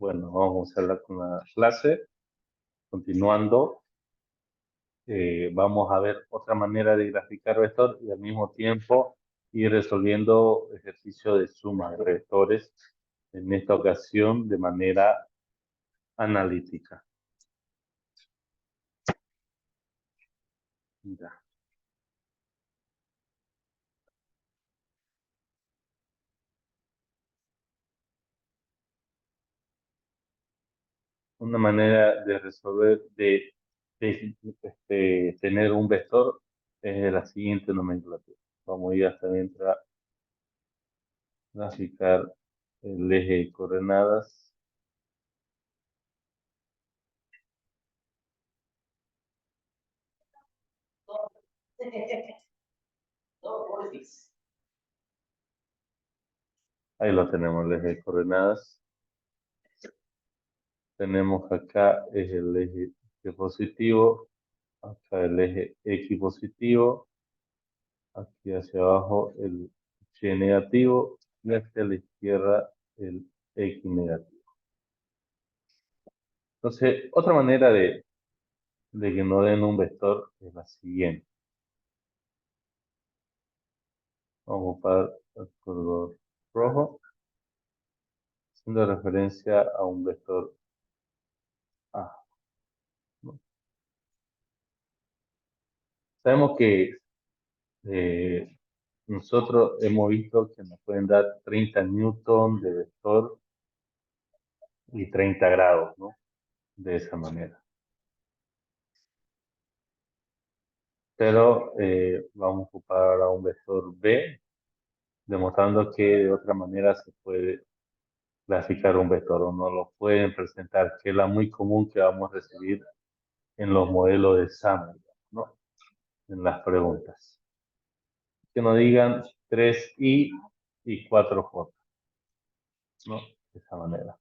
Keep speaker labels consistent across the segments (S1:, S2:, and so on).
S1: Bueno, vamos a hacerla con la clase. Continuando, vamos a ver otra manera de graficar vector y al mismo tiempo ir resolviendo ejercicios de suma de vectores, en esta ocasión de manera analítica. Ya. Una manera de resolver, tener un vector es la siguiente nomenclatura. Vamos a ir hasta adentro a graficar el eje de coordenadas. Ahí lo tenemos, el eje de coordenadas. Tenemos acá es el eje Y positivo, acá el eje X positivo, aquí hacia abajo el Y negativo y hacia la izquierda el X negativo. Entonces, otra manera de que nos den un vector es la siguiente. Vamos a ocupar el color rojo, haciendo referencia a un vector A, ¿no? Sabemos que nosotros hemos visto que nos pueden dar 30 newton de vector y 30 grados, ¿no? De esa manera. Pero vamos a ocupar ahora un vector B, demostrando que de otra manera se puede graficar un vector o no lo pueden presentar, que es la muy común que vamos a recibir en los modelos de examen, ¿no? En las preguntas. Que nos digan 3i y 4j, ¿no? De esa manera.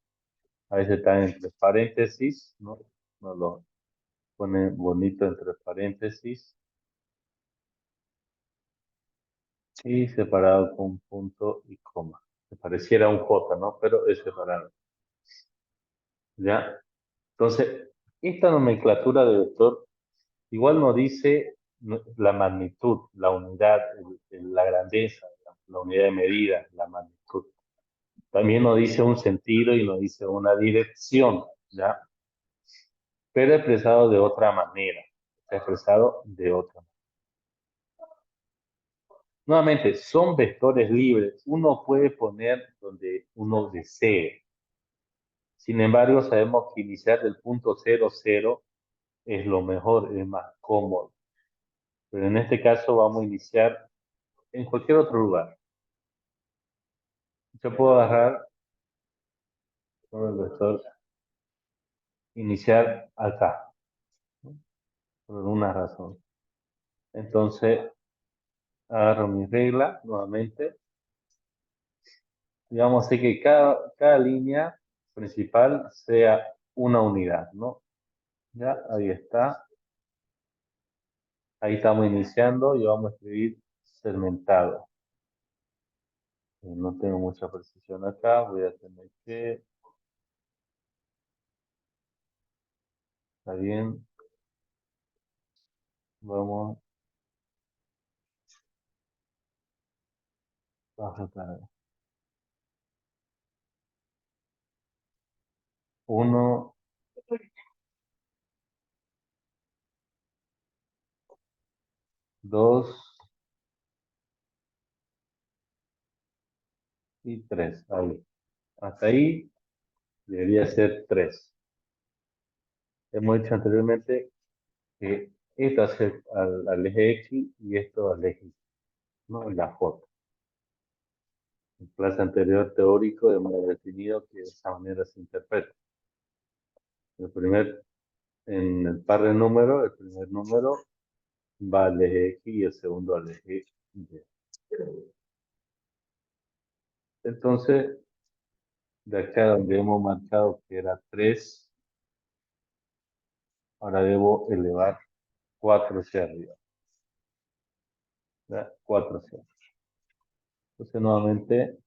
S1: A veces están entre paréntesis, ¿no? Nos lo ponen bonito entre paréntesis y separado con punto y coma. Me pareciera un J, ¿no? Pero es separado. ¿Ya? Entonces, esta nomenclatura de vector igual nos dice la magnitud, la unidad, la grandeza, la unidad de medida, la magnitud. También nos dice un sentido y nos dice una dirección, ¿ya? Pero expresado de otra manera. Está expresado de otra manera. Nuevamente, son vectores libres. Uno puede poner donde uno desee. Sin embargo, sabemos que iniciar del punto 0, 0 es lo mejor, es más cómodo. Pero en este caso vamos a iniciar en cualquier otro lugar. Yo puedo agarrar con el vector, iniciar acá, ¿no? Por una razón. Entonces, agarro mi regla nuevamente. Y vamos a hacer que cada línea principal sea una unidad, ¿no? Ya, ahí está. Ahí estamos iniciando y vamos a escribir segmentado. No tengo mucha precisión acá, voy a tener que... Está bien. Vamos a sacar 1, 2 y 3. Ahí. Hasta ahí debería ser 3. Hemos dicho anteriormente que esto hace al eje X y esto al eje Y, ¿no? En la foto. En clase anterior teórico hemos definido que de esa manera se interpreta. En el par de números, el primer número va al eje X y el segundo al eje Y. Entonces, de acá donde hemos marcado que era 3, ahora debo elevar 4 hacia arriba. 4 hacia arriba. Entonces, nuevamente,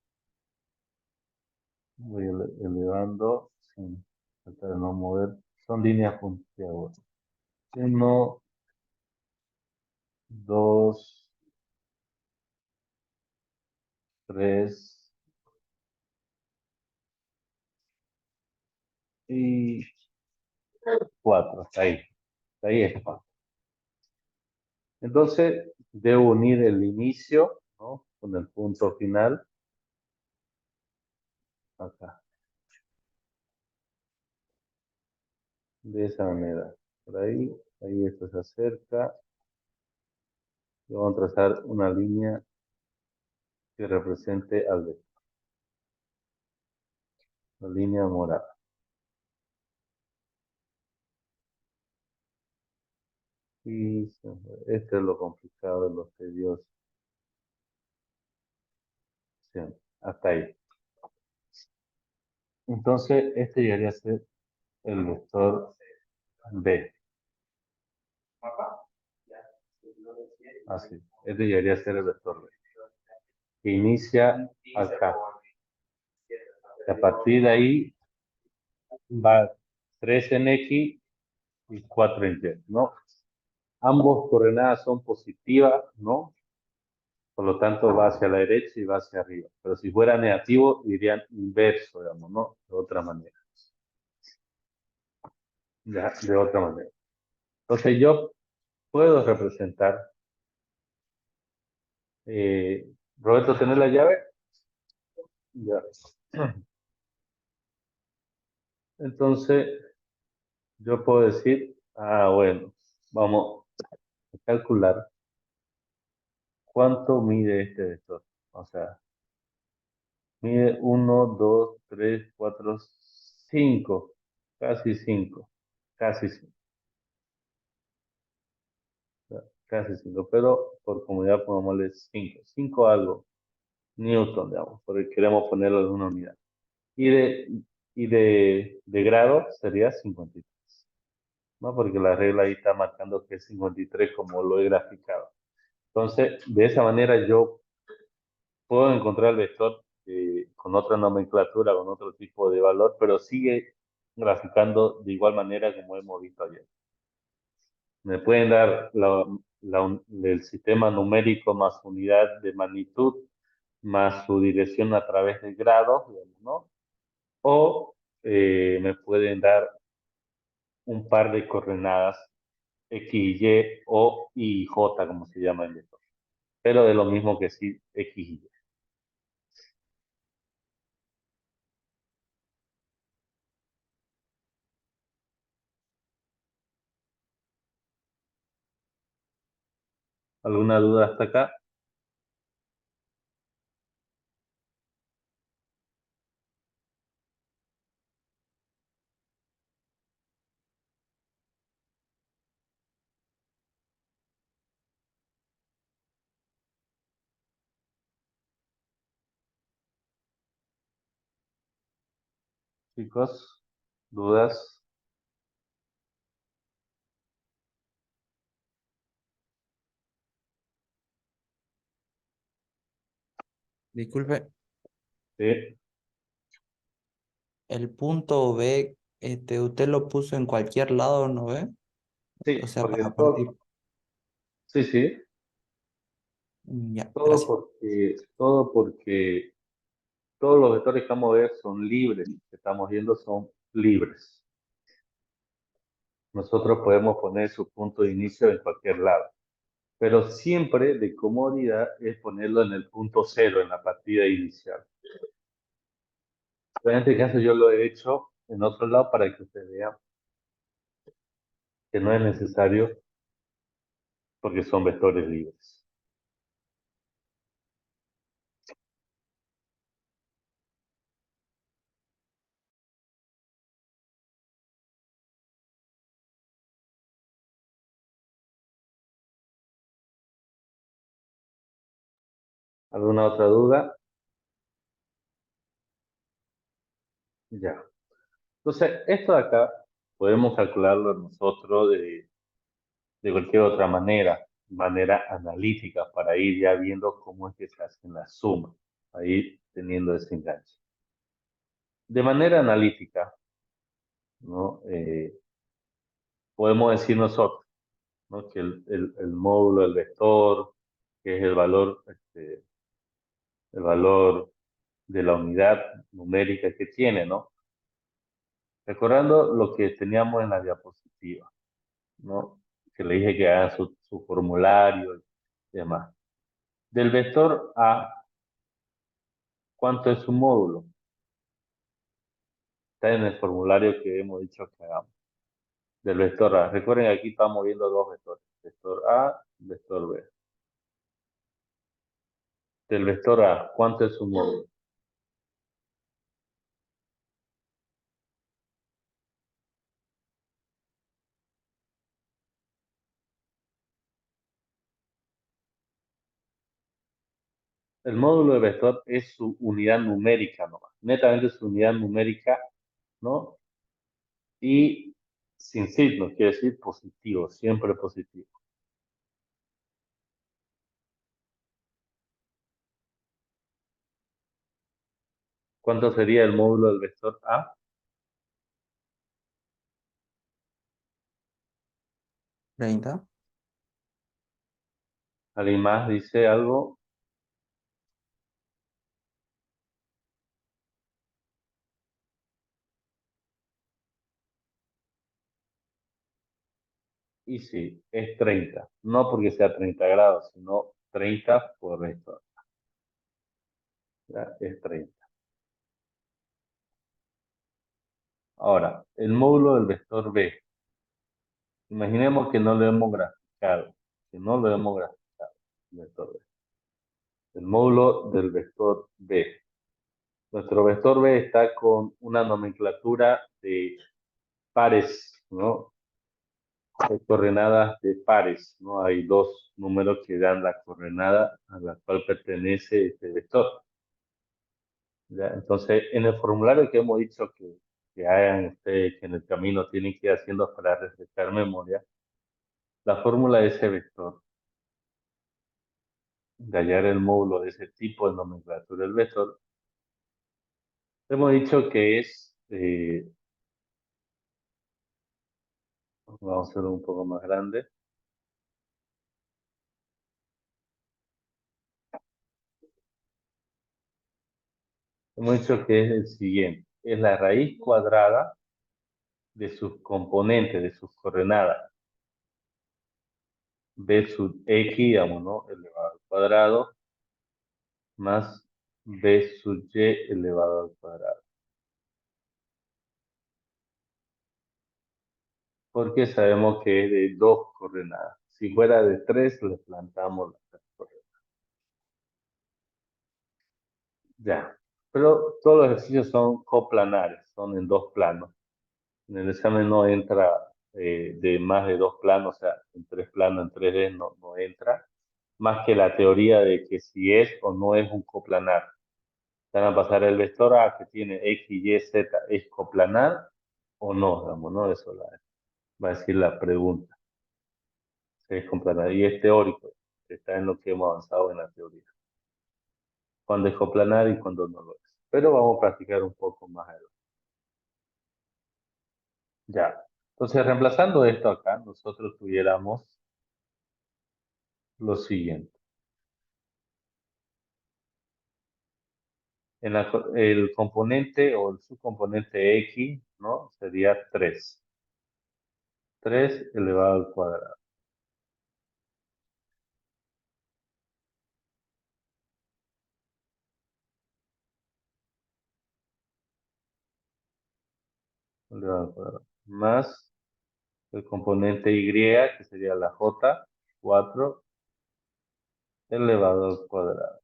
S1: voy elevando Sí, tratar de no mover. Son líneas puntiagudas. Uno, dos, tres y cuatro. Hasta ahí. Hasta ahí es cuatro. Entonces, debo unir el inicio, ¿no? Con el punto final acá. De esa manera. Por ahí, ahí esto se acerca. Y vamos a trazar una línea que represente al vector. La línea morada. Y este es lo complicado, de lo tedioso. Sí, hasta ahí. Entonces, este llegaría a ser el vector B. Así. Este llegaría a ser el vector B. Que inicia acá. Y a partir de ahí va 3 en X y 4 en Y, ¿no? Ambos coordenadas son positivas, ¿no? Por lo tanto, va hacia la derecha y va hacia arriba. Pero si fuera negativo, irían inverso, digamos, ¿no? De otra manera. Ya, de otra manera. Entonces, yo puedo representar. Roberto, ¿tenés la llave? Ya. Entonces, yo puedo decir, bueno, vamos a calcular cuánto mide este vector. O sea, mide 1, 2, 3, 4, 5, casi 5, casi 5, casi 5, pero por comodidad pongámosle 5, 5 algo, Newton, digamos, porque queremos ponerlo en una unidad. Y de grado sería 53, ¿no? Porque la regla ahí está marcando que es 53 como lo he graficado. Entonces, de esa manera yo puedo encontrar el vector con otra nomenclatura, con otro tipo de valor, pero sigue graficando de igual manera como hemos visto ayer. Me pueden dar el sistema numérico más unidad de magnitud, más su dirección a través de grados, digamos, ¿no? O me pueden dar un par de coordenadas X, Y o Y, J, como se llama el vector. Pero de lo mismo que sí X y Y. ¿Alguna duda hasta acá? Chicos, ¿dudas?
S2: Disculpe,
S1: Sí,
S2: el punto B, usted lo puso en cualquier lado, ¿no ve? O
S1: sí,
S2: sea,
S1: porque
S2: para partir.
S1: sí, sí,
S2: Ya,
S1: todo
S2: gracias.
S1: porque todos los vectores que vamos a ver son libres, que estamos viendo son libres. Nosotros podemos poner su punto de inicio en cualquier lado, pero siempre de comodidad es ponerlo en el punto cero, en la partida inicial. En este caso yo lo he hecho en otro lado para que usted vea que no es necesario porque son vectores libres. ¿Alguna otra duda? Ya. Entonces, esto de acá podemos calcularlo nosotros de cualquier otra manera analítica, para ir ya viendo cómo es que se hacen las sumas, para ir teniendo ese enganche. De manera analítica, ¿no? Podemos decir nosotros, ¿no? Que el módulo del vector, que es el valor de la unidad numérica que tiene, ¿no? Recordando lo que teníamos en la diapositiva, ¿no? Que le dije que hagan su formulario y demás. Del vector A, ¿cuánto es su módulo? Está en el formulario que hemos dicho que hagamos. Del vector A. Recuerden, aquí estamos viendo dos vectores. Vector A, vector B. Del vector A, ¿cuánto es su módulo? El módulo de vector es su unidad numérica nomás. Netamente su unidad numérica, ¿no? Y sin signo, quiere decir positivo, siempre positivo. ¿Cuánto sería el módulo del vector A?
S2: 30.
S1: ¿Alguien más dice algo? Y sí, es 30. No porque sea 30 grados, sino 30 por vector. ¿Ya? Es 30. Ahora, el módulo del vector B. Imaginemos que no lo hemos graficado. Que no lo hemos graficado. El vector B. El módulo del vector B. Nuestro vector B está con una nomenclatura de pares, ¿no? Hay coordenadas de pares, ¿no? Hay dos números que dan la coordenada a la cual pertenece este vector. ¿Ya? Entonces, en el formulario que hemos dicho que hagan ustedes, que en el camino tienen que ir haciendo para refrescar memoria, la fórmula de ese vector, de hallar el módulo de ese tipo de nomenclatura del vector, hemos dicho que es, vamos a hacerlo un poco más grande, hemos dicho que es el siguiente, es la raíz cuadrada de sus componentes, de sus coordenadas, b sub x, digamos, ¿no? Elevado al cuadrado, más b sub y elevado al cuadrado. Porque sabemos que es de dos coordenadas. Si fuera de tres, le plantamos las tres coordenadas. Ya. Pero todos los ejercicios son coplanares, son en dos planos. En el examen no entra de más de dos planos, o sea, en tres planos, en 3D no entra. Más que la teoría de que si es o no es un coplanar. Van a pasar el vector A que tiene X, Y, Z, ¿es coplanar o no? Digamos, ¿no? Eso va a decir la pregunta. Si es coplanar. Y es teórico. Está en lo que hemos avanzado en la teoría. Cuando es coplanar y cuando no lo es. Pero vamos a practicar un poco más adelante. Ya. Entonces, reemplazando esto acá, nosotros tuviéramos lo siguiente. El componente o el subcomponente X, ¿no? Sería 3. 3 elevado al cuadrado. Elevado al cuadrado. Más el componente Y, que sería la J, 4 elevado al cuadrado.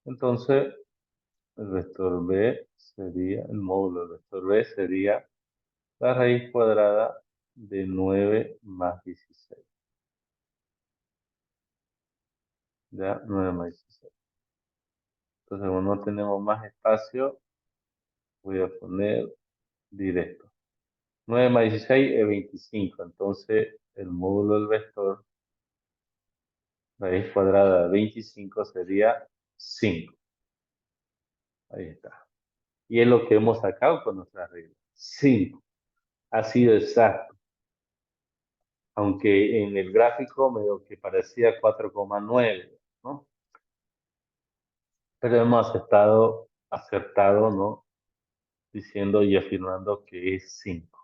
S1: Entonces, el vector B sería, el módulo del vector B sería la raíz cuadrada de 9 más 16. Ya, 9 más 16. Entonces, como no tenemos más espacio, voy a poner directo. 9 más 16 es 25. Entonces, el módulo del vector, raíz cuadrada de 25 sería 5. Ahí está. Y es lo que hemos sacado con nuestra regla. 5. Ha sido exacto. Aunque en el gráfico medio que parecía 4,9, ¿no? Pero hemos estado acertado, ¿no? Diciendo y afirmando que es 5.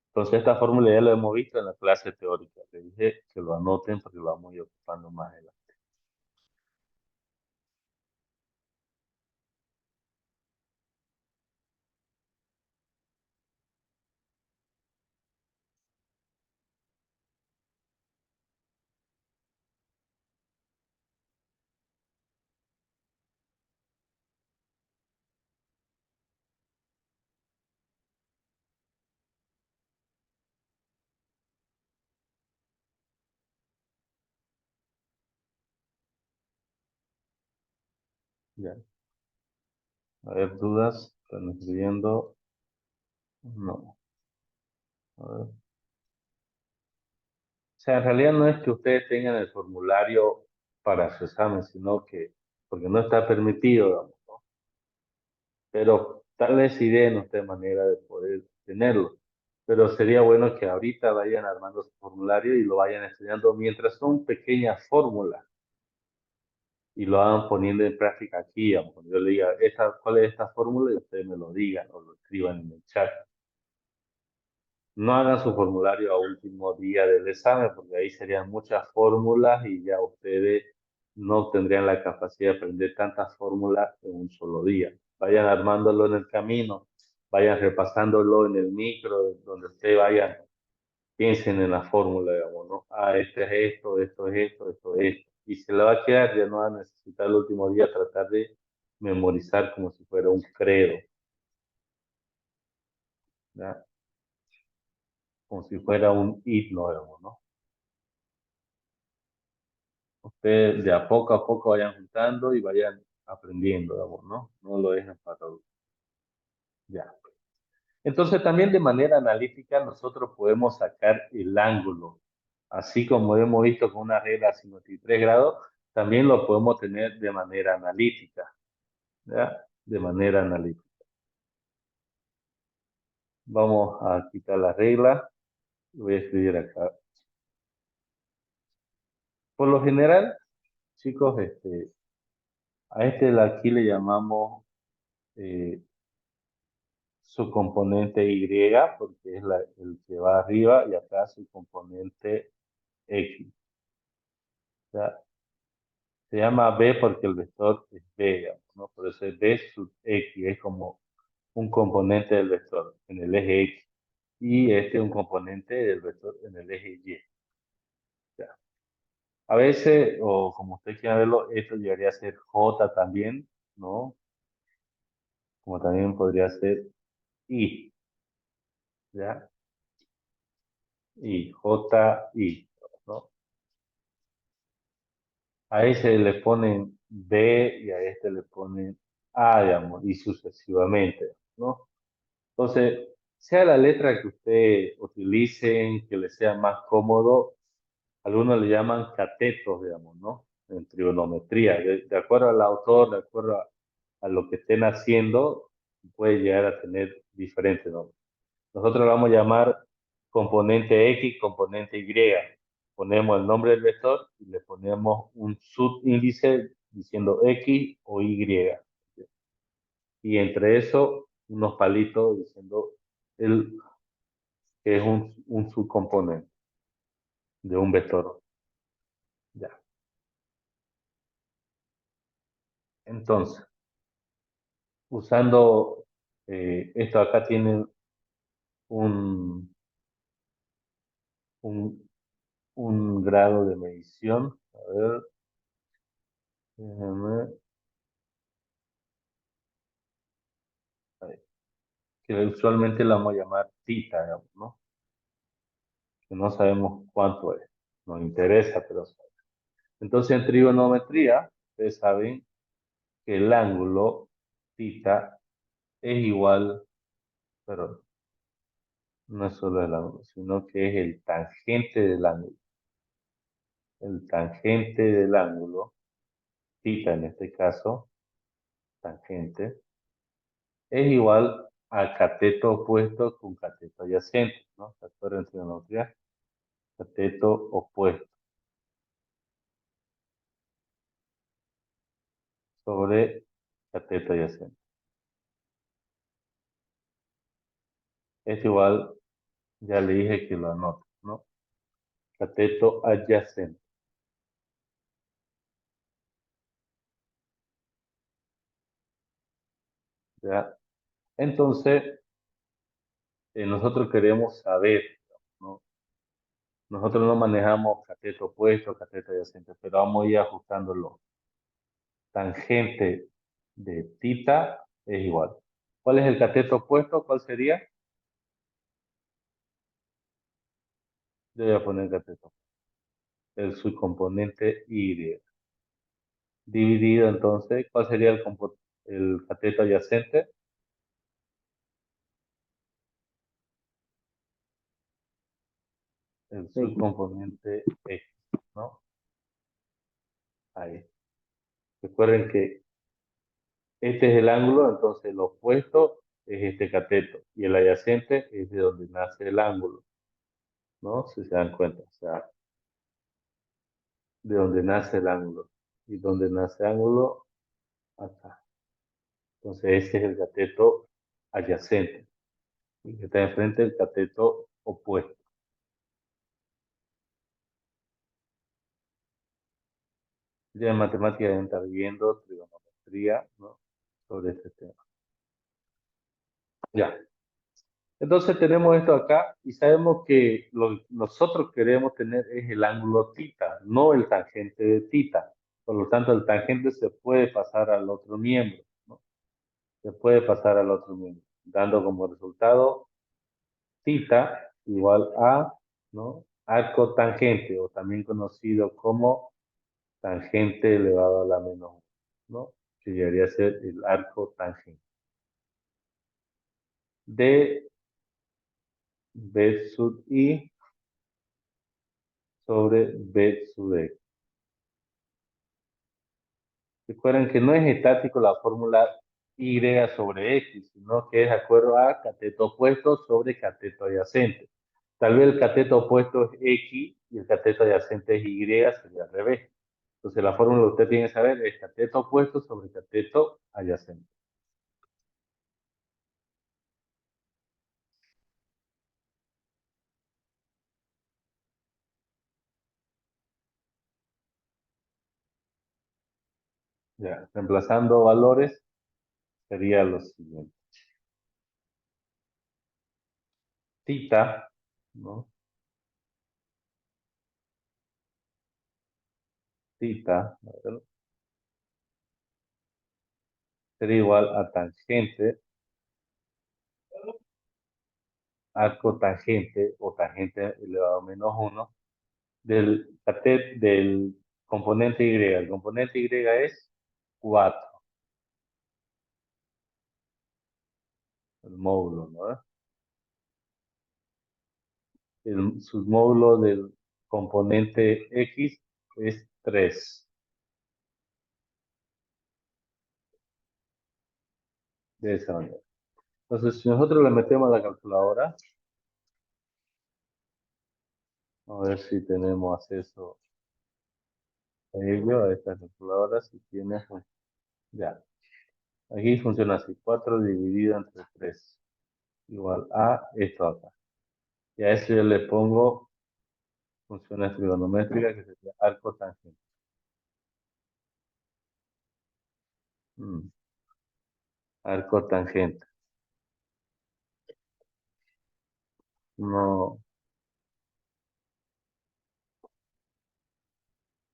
S1: Entonces esta fórmula ya lo hemos visto en la clase teórica. Les dije que lo anoten porque lo vamos a ir ocupando más adelante. Ya. A ver, dudas. ¿Están escribiendo? No. A ver. O sea, en realidad no es que ustedes tengan el formulario para su examen, sino que, porque no está permitido, digamos, ¿no? Pero tal vez ideen ustedes manera de poder tenerlo. Pero sería bueno que ahorita vayan armando su formulario y lo vayan estudiando mientras son pequeñas fórmulas y lo hagan poniendo en práctica aquí, digamos. Cuando yo le diga, ¿cuál es esta fórmula? Y ustedes me lo digan o lo escriban en el chat. No hagan su formulario a último día del examen, porque ahí serían muchas fórmulas y ya ustedes no tendrían la capacidad de aprender tantas fórmulas en un solo día. Vayan armándolo en el camino, vayan repasándolo en el micro, donde ustedes vayan, piensen en la fórmula, digamos, ¿no? Ah, este es esto, esto es esto, esto es esto. Y se le va a quedar, ya no va a necesitar el último día tratar de memorizar como si fuera un credo, ¿ya? Como si fuera un himno, digamos, ¿no? Ustedes de a poco vayan juntando y vayan aprendiendo, digamos, ¿no? No lo dejen para ya. Entonces también de manera analítica nosotros podemos sacar el ángulo, así como hemos visto con una regla de 53 grados, también lo podemos tener de manera analítica, ¿ya? De manera analítica. Vamos a quitar la regla, voy a escribir acá. Por lo general, chicos, a aquí le llamamos eh, su componente Y, porque es el que va arriba, y acá su componente X. ¿Ya? Se llama B porque el vector es B, digamos, ¿no? Por eso es B sub X, es como un componente del vector en el eje X. Y este es un componente del vector en el eje Y. ¿Ya? A veces, o como usted quiera verlo, esto llegaría a ser J también, ¿no? Como también podría ser I, ¿ya? Y J, I, ¿no? A ese le ponen B y a este le ponen A, digamos, y sucesivamente, ¿no? Entonces, sea la letra que ustedes utilicen, que les sea más cómodo, algunos le llaman catetos, digamos, ¿no? En trigonometría, de acuerdo al autor, de acuerdo a lo que estén haciendo, puede llegar a tener diferentes nombres. Nosotros lo vamos a llamar componente X, componente Y. Ponemos el nombre del vector y le ponemos un subíndice diciendo X o Y. Y entre eso, unos palitos diciendo el, que es un subcomponente de un vector. Ya. Entonces, usando esto acá tiene un, un, un grado de medición. A ver, déjame, que usualmente la vamos a llamar tita, digamos, ¿no? Que no sabemos cuánto es. Nos interesa, pero sabemos. Entonces, en trigonometría, ustedes saben que el ángulo tita es igual, pero no es solo el ángulo, sino que es el tangente del ángulo. El tangente del ángulo, tita en este caso, tangente es igual a cateto opuesto con cateto adyacente, ¿no? ¿Se acuerdan en trigonometría? Cateto opuesto sobre cateto adyacente. Es igual, ya le dije que lo anoto, ¿no? Cateto adyacente, ¿ya? Entonces, nosotros queremos saber, ¿no? Nosotros no manejamos cateto opuesto, cateto adyacente, pero vamos a ir ajustándolo. Tangente de tita es igual. ¿Cuál es el cateto opuesto? ¿Cuál sería? Yo voy a poner cateto. El subcomponente Y. Dividido entonces, ¿cuál sería el cateto adyacente? El
S2: X.
S1: subcomponente X, ¿no? Ahí. Recuerden que este es el ángulo, entonces el opuesto es este cateto y el adyacente es de donde nace el ángulo, ¿no? Si se dan cuenta, o sea, de donde nace el ángulo. Y donde nace el ángulo, acá. Entonces ese es el cateto adyacente. Y que está enfrente del cateto opuesto. Ya en matemáticas deben estar viendo trigonometría, ¿no? Sobre este tema. Ya. Entonces tenemos esto acá y sabemos que lo que nosotros queremos tener es el ángulo tita, no el tangente de tita. Por lo tanto, el tangente se puede pasar al otro miembro, ¿no? Se puede pasar al otro miembro, dando como resultado tita igual a, ¿no? Arco tangente, o también conocido como tangente elevado a la menos 1, ¿no? Que llegaría a ser el arco tangente. De B sub I sobre B sub X. Recuerden que no es estático la fórmula Y sobre X, sino que es de acuerdo a cateto opuesto sobre cateto adyacente. Tal vez el cateto opuesto es X y el cateto adyacente es Y, sería al revés. Entonces la fórmula que usted tiene que saber es cateto opuesto sobre cateto adyacente. Ya, reemplazando valores sería lo siguiente. Tita, ¿no? Tita, ¿verdad? Sería igual a tangente, arco tangente o tangente elevado a menos 1 del componente Y. El componente Y es 4, el módulo, ¿no? El submódulo del componente X es 3, de esa manera. Entonces, si nosotros le metemos a la calculadora, a ver si tenemos acceso a ello, a esta calculadora, si tiene, pues, ya. Aquí funciona así, 4 dividido entre 3, igual a esto acá. Y a eso yo le pongo funciones trigonométricas que sería arco tangente. Mm, arco tangente. No,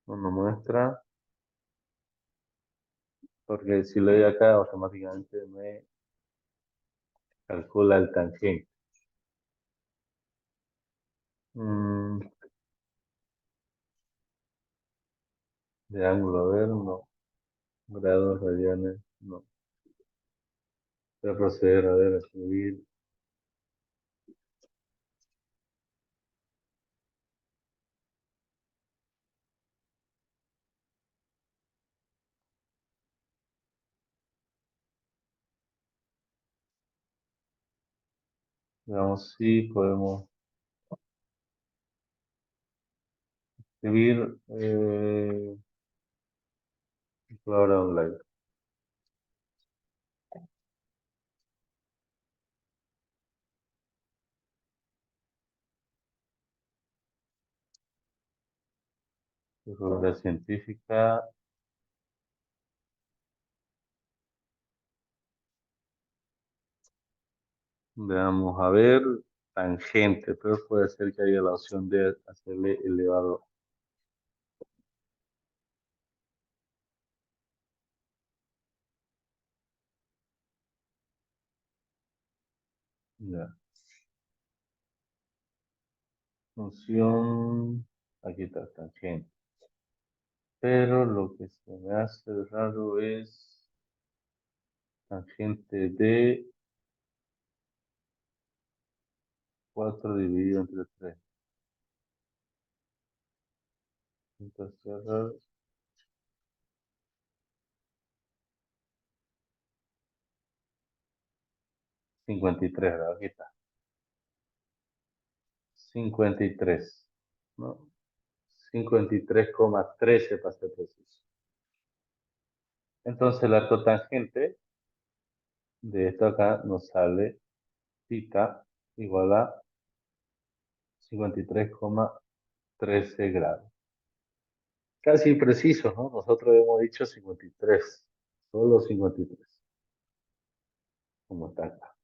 S1: no nos muestra, porque si lo doy acá, automáticamente me calcula el tangente. Mm, de ángulo, a ver, no. Grados, radianes, no. Voy a proceder a ver, a escribir. Veamos si podemos escribir palabra online. Figura científica. Veamos a ver. Tangente, pero puede ser que haya la opción de hacerle elevado. Ya. Función. Aquí está, tangente. Pero lo que se me hace raro es tangente de 4 dividido entre 3. Entonces, 53, ¿verdad? Aquí está. 53, ¿no? 53,13 para ser preciso. Entonces el arco tangente de esto acá nos sale θ igual a 53,13 grados. Casi preciso, ¿no? Nosotros hemos dicho 53, solo 53, como está acá.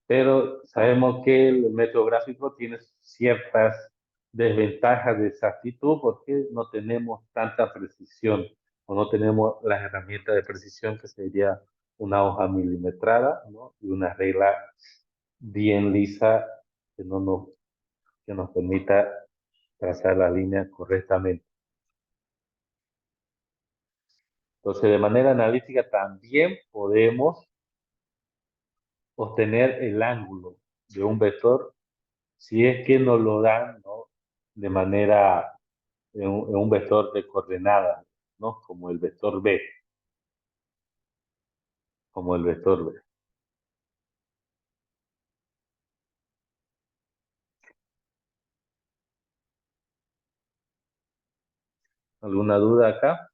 S1: Pero sabemos que el método gráfico tiene ciertas desventajas de exactitud porque no tenemos tanta precisión o no tenemos las herramientas de precisión que sería una hoja milimetrada, ¿no? Y una regla bien lisa que, no nos, que nos permita trazar la línea correctamente. Entonces, de manera analítica también podemos obtener el ángulo de un vector si es que nos lo dan, ¿no? De manera, en un vector de coordenadas, ¿no? Como el vector B, como el vector B. ¿Alguna duda acá?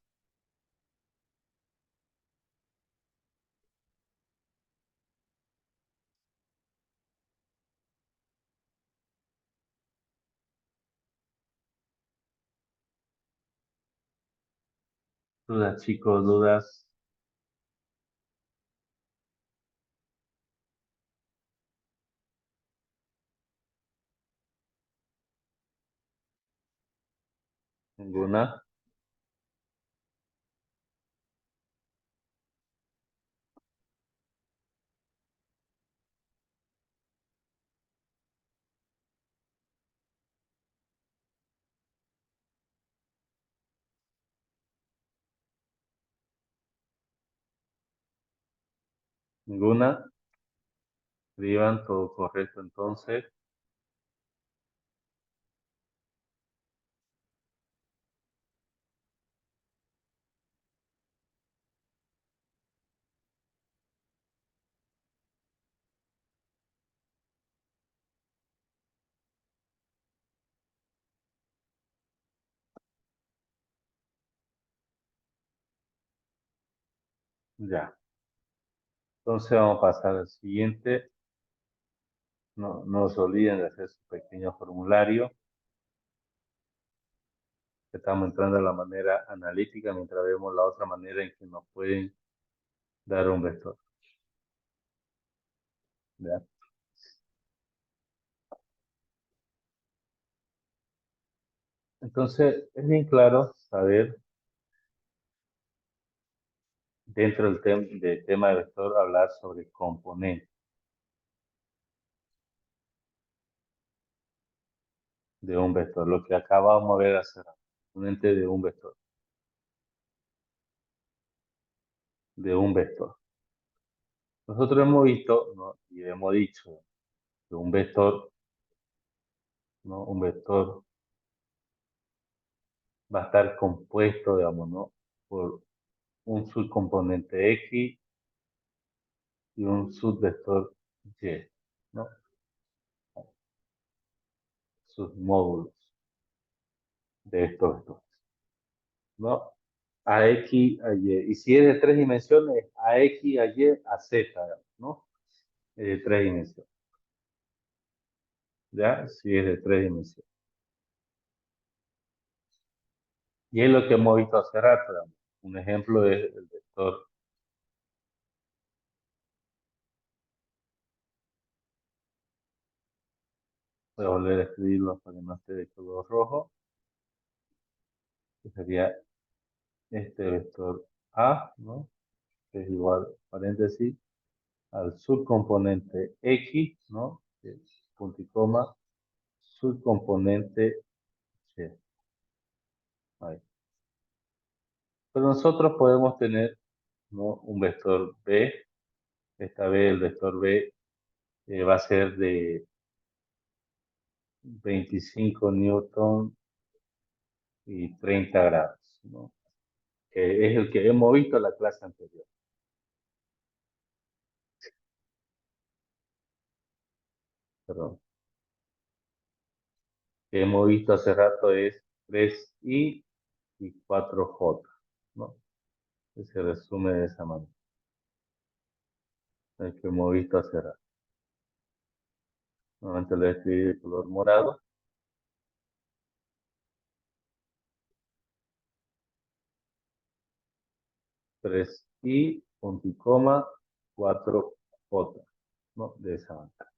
S1: ¿Dudas, chicos? ¿Dudas? ¿Ninguna? ¿Ninguna? Escriban todo correcto entonces. Ya. Entonces vamos a pasar al siguiente. No se olviden de hacer su pequeño formulario. Estamos entrando a la manera analítica mientras vemos la otra manera en que nos pueden dar un vector. ¿Ya? Entonces, es bien claro saber, dentro del tema de vector, hablar sobre componentes de un vector. Lo que acabamos de ver hacer, componente de un vector. Nosotros hemos visto, ¿no? Y hemos dicho que un vector, ¿no? Un vector va a estar compuesto, digamos, ¿no? Por un subcomponente X y un subvector Y, ¿no? sus módulos de estos vectores, ¿no? A X, a Y. Y si es de tres dimensiones, a X, a Y, a Z, ¿no? Es de tres dimensiones, ¿ya? Si es de tres dimensiones. Y es lo que hemos visto hace rato, ¿no? Un ejemplo es el vector. Voy a volver a escribirlo para que no esté de color rojo. Que sería este vector A, ¿no? Que es igual, paréntesis, al subcomponente X, ¿no? Que es punto y coma, subcomponente Y. Ahí. Pero nosotros podemos tener, ¿no? Un vector B. Esta vez el vector B va a ser de 25 newton y 30 grados, ¿no? Que es el que hemos visto en la clase anterior. Perdón. Que hemos visto hace rato es 3i y 4j, ¿no? Que se resume de esa manera. El que hemos visto hace rato. Nuevamente lo voy a escribir de color morado. 3i, punto y coma, 4j, ¿no? De esa manera.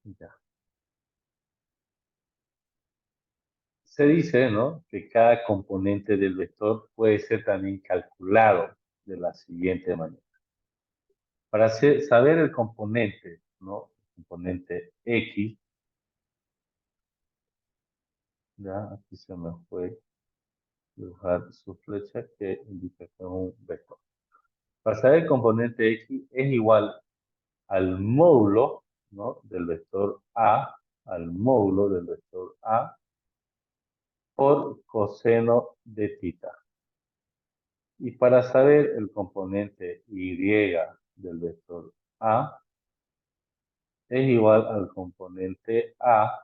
S1: Ya. Se dice, ¿no? Que cada componente del vector puede ser también calculado de la siguiente manera. Para saber el componente, ¿no? El componente X, ya aquí se me fue dibujar su flecha que indica que es un vector. Para saber el componente X es igual al módulo, ¿no? Del vector A, al módulo del vector A por coseno de tita. Y para saber el componente Y del vector A es igual al componente A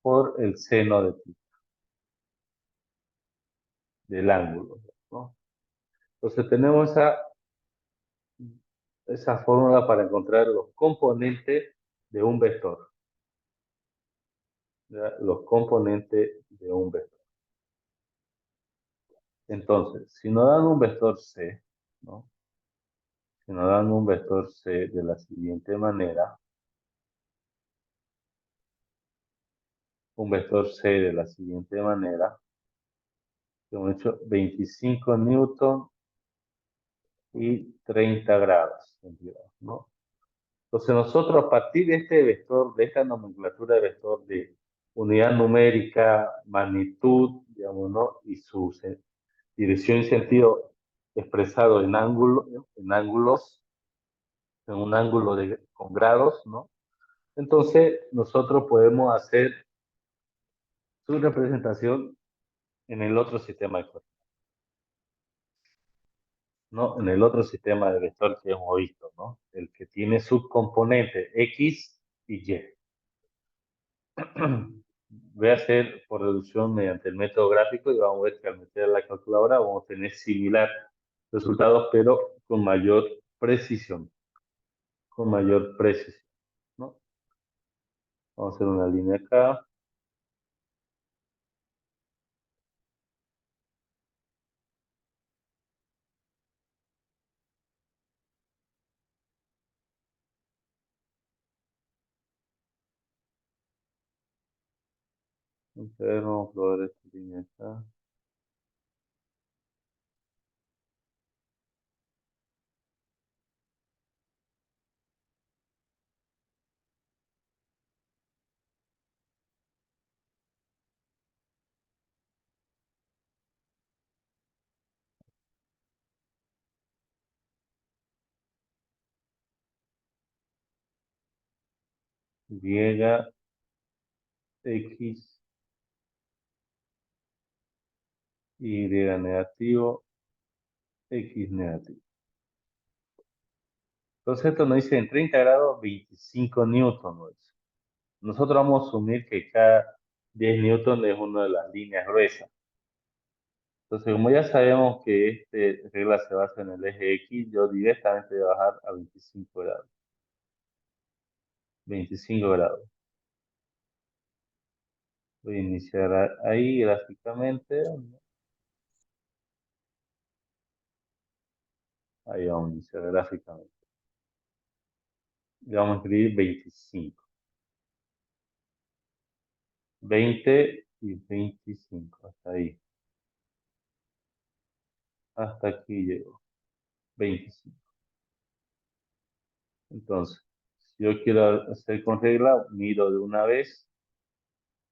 S1: por el seno de tita del ángulo, ¿no? Entonces tenemos esa fórmula para encontrar los componentes de un vector, ¿ya? Los componentes de un vector. Entonces, si nos dan un vector C, ¿no? Si nos dan un vector C de la siguiente manera, un vector C de la siguiente manera, hemos hecho 25 newton y 30 grados centígrados, ¿no? Entonces nosotros a partir de este vector, de esta nomenclatura de vector de unidad numérica, magnitud, digamos, ¿no? Y su dirección y sentido expresado en ángulo, ¿no? En ángulos, en un ángulo con grados, ¿no? Entonces nosotros podemos hacer su representación en el otro sistema de coordenadas, ¿no? En el otro sistema de vector que hemos visto, ¿no? El que tiene subcomponentes X y Y. Voy a hacer por reducción mediante el método gráfico y vamos a ver que al meter la calculadora vamos a tener similar resultados, pero con mayor precisión, ¿no? Vamos a hacer una línea acá. Entonces vamos a probar esta línea acá. Y, X, Y negativo, X negativo. Entonces esto nos dice en 30 grados 25 newton. Nosotros vamos a asumir que cada 10 newton es una de las líneas gruesas. Entonces, como ya sabemos que esta regla se basa en el eje X, yo directamente voy a bajar a 25 grados. 25 grados. Voy a iniciar ahí gráficamente. Ahí vamos a iniciar gráficamente. Le vamos a escribir 25. 20 y 25. Hasta ahí. Hasta aquí llego. 25. Entonces, si yo quiero hacer con regla, miro de una vez.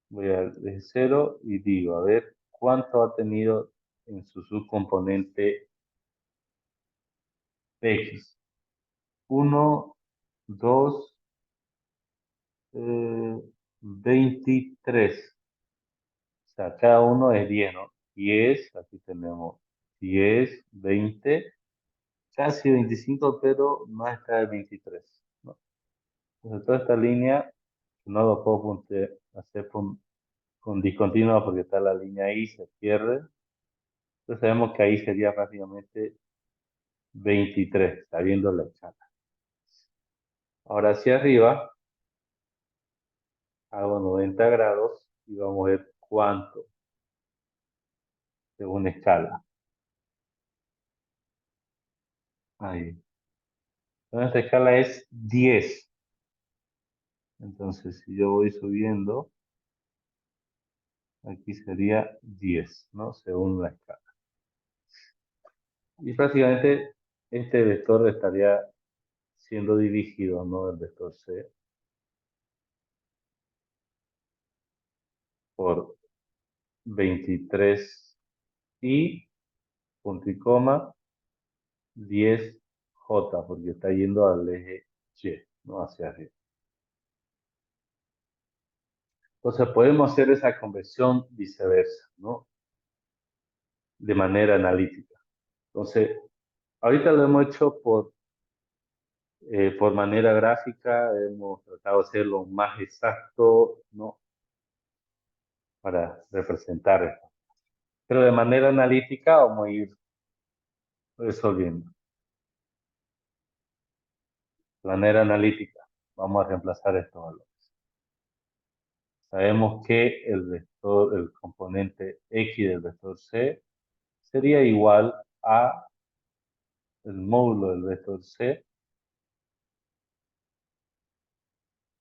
S1: Voy a de cero y digo, a ver, ¿cuánto ha tenido en su subcomponente X? 1, 2, 23. O sea, cada uno es 10, ¿no? 10, aquí tenemos 10, 20, casi 25, pero más está el 23, ¿no? Entonces, toda esta línea no lo puedo hacer con discontinua porque está la línea ahí, se pierde. Entonces sabemos que ahí sería prácticamente 23, sabiendo la escala. Ahora hacia arriba, hago 90 grados y vamos a ver cuánto según escala. Ahí. Entonces, esta escala es 10. Entonces, si yo voy subiendo, aquí sería 10, ¿no? Según la escala. Y prácticamente este vector estaría siendo dirigido, ¿no? El vector C por 23 y punto y coma 10J, porque está yendo al eje Y, ¿no? Hacia arriba. Entonces podemos hacer esa conversión viceversa, ¿no? De manera analítica. Entonces, ahorita lo hemos hecho por manera gráfica, hemos tratado de hacerlo más exacto, ¿no? Para representar esto. Pero de manera analítica vamos a ir resolviendo. De manera analítica, vamos a reemplazar estos valores. Sabemos que el componente X del vector C sería igual a el módulo del vector C,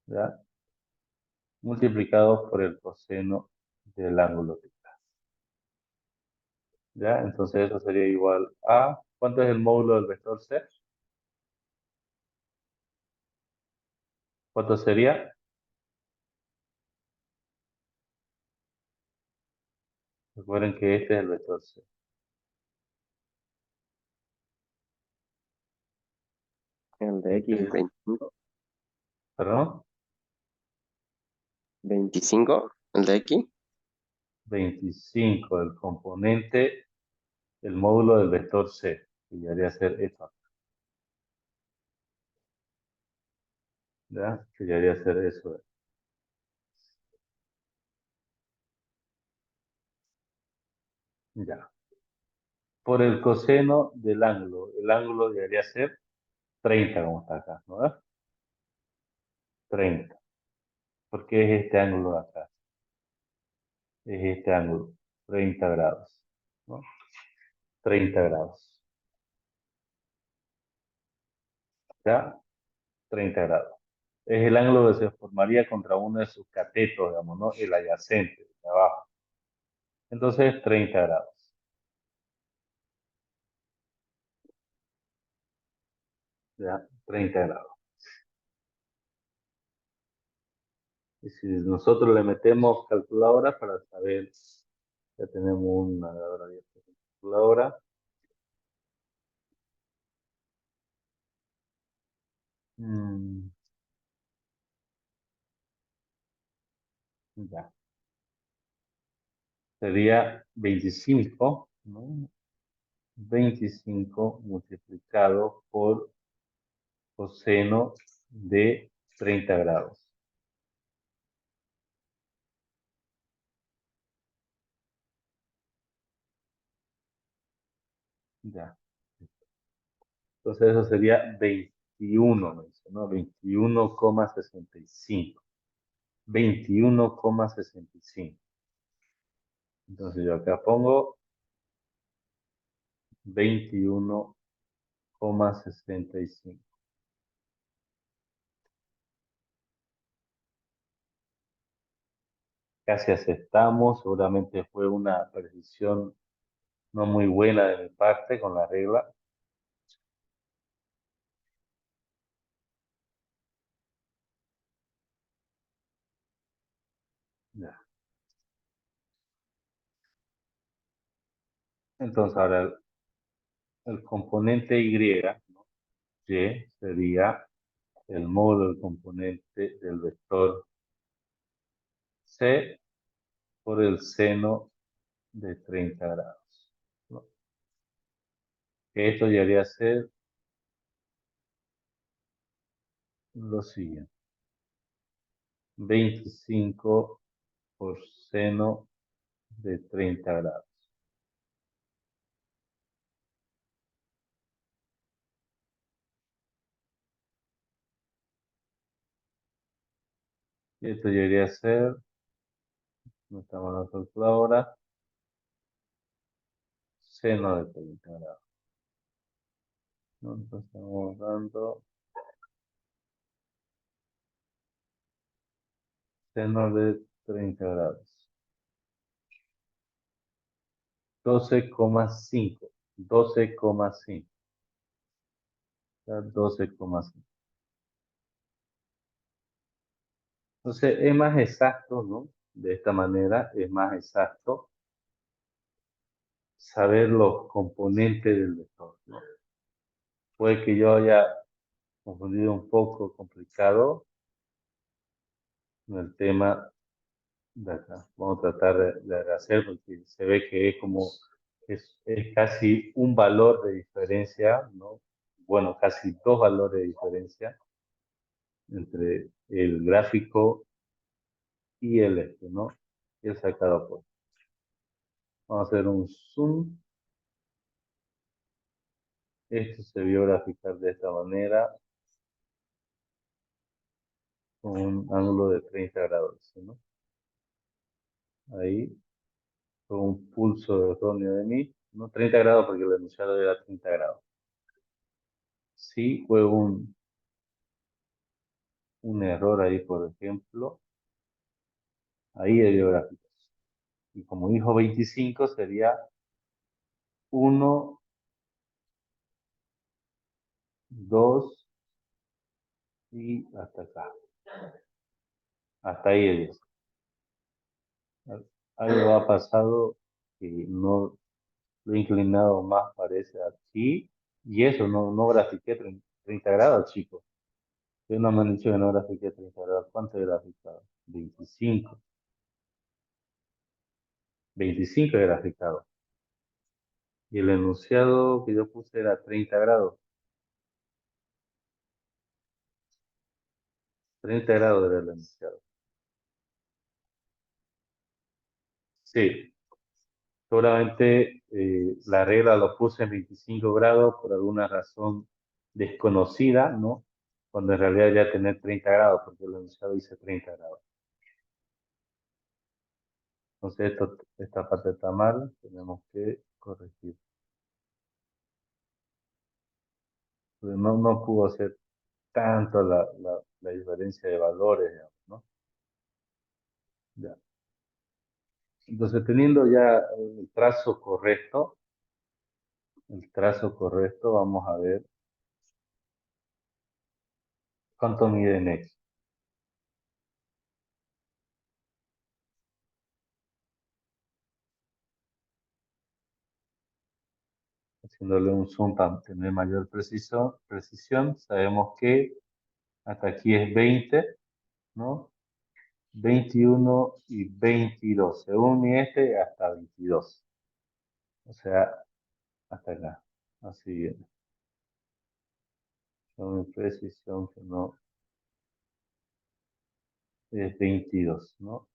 S1: ¿ya? Multiplicado por el coseno del ángulo recta, ¿ya? Entonces eso sería igual a, ¿cuánto es el módulo del vector C? ¿Cuánto sería? Recuerden que este es el vector C.
S3: El de
S1: Este
S3: X
S1: es,
S3: 25.
S1: perdón,
S3: 25, el de X.
S1: 25, el componente, el módulo del vector C, que llegaría a ser esto, ¿ya? Que llegaría a ser eso, ya. Por el coseno del ángulo, el ángulo debería ser 30, como está acá, ¿no? 30. Porque es este ángulo de acá. Es este ángulo, 30 grados, ¿no? 30 grados, ¿ya? 30 grados. Es el ángulo que se formaría contra uno de sus catetos, digamos, ¿no? El adyacente, de abajo. Entonces, 30 grados, ¿ya? 30 grados. Y si nosotros le metemos calculadora para saber, ya tenemos una hora abierta con calculadora. Mm, ya. Sería 25, ¿no? 25 multiplicado por coseno de 30 grados. Ya. Entonces eso sería 21, me dice, ¿no? 21,65. 21,65. Entonces yo acá pongo 21,65. Casi aceptamos, seguramente fue una precisión no muy buena de mi parte con la regla. Ya. Entonces ahora el componente Y, ¿no? Y sería el módulo del componente del vector C por el seno de 30 grados, ¿no? Esto llegaría a ser lo siguiente. 25 por seno de 30 grados. Y esto llegaría a ser, no estamos en la calculadora, seno de 30 grados, ¿no? Entonces estamos dando seno de 30 grados. 12,5. 12,5. 12,5. Entonces es más exacto, ¿no? De esta manera es más exacto saber los componentes del vector, ¿no? Puede que yo haya confundido un poco complicado en el tema de acá. Vamos a tratar de hacer porque se ve que es como, es casi un valor de diferencia, ¿no? Bueno, casi dos valores de diferencia entre el gráfico y el este, ¿no? Y el sacado por. Vamos a hacer un zoom. Esto se vio graficar de esta manera, con un ángulo de 30 grados, ¿no? Ahí, con un pulso erróneo de mí, no 30 grados porque el enunciado era 30 grados. Sí, fue un error ahí, por ejemplo. Ahí debió graficar. Y como dijo 25, sería 1, 2 y hasta acá. Hasta ahí el 10. Algo ha pasado que no lo he inclinado más, parece aquí. Y eso, no grafiqué 30 grados, chicos. Ustedes no me han dicho que no grafiqué 30 grados. ¿Cuánto he graficado? 25. 25 he graficado. Y el enunciado que yo puse era 30 grados. 30 grados era el enunciado. Sí, seguramente la regla lo puse en 25 grados por alguna razón desconocida, ¿no? Cuando en realidad ya tener 30 grados, porque el enunciado dice 30 grados. Entonces esta parte está mal, tenemos que corregir. Porque no pudo ser tanto la diferencia de valores, digamos, ¿no? Ya. Entonces teniendo ya el trazo correcto, vamos a ver cuánto mide en X. Haciéndole un zoom para tener mayor precisión, sabemos que hasta aquí es 20, ¿no? 21 y 22. Según mi hasta 22. O sea, hasta acá. Así bien. Con imprecisión que no es 22, ¿no?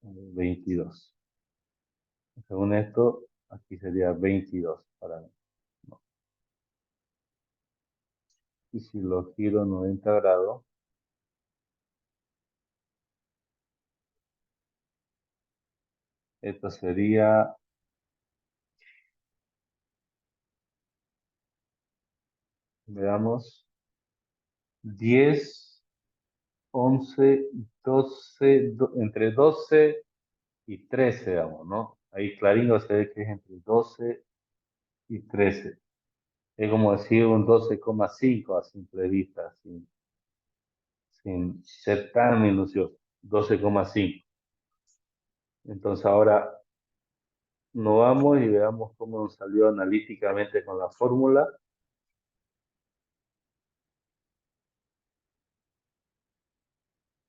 S1: 22. Según esto, aquí sería 22 para mí, ¿no? Y si lo giro 90 grados, esto sería, veamos, 10, 11, 12, entre 12 y 13, digamos, ¿no? Ahí clarito se ve que es entre 12 y 13. Es como decir un 12,5 a simple vista, sin ser tan minucioso. 12,5. Entonces ahora nos vamos y veamos cómo nos salió analíticamente con la fórmula.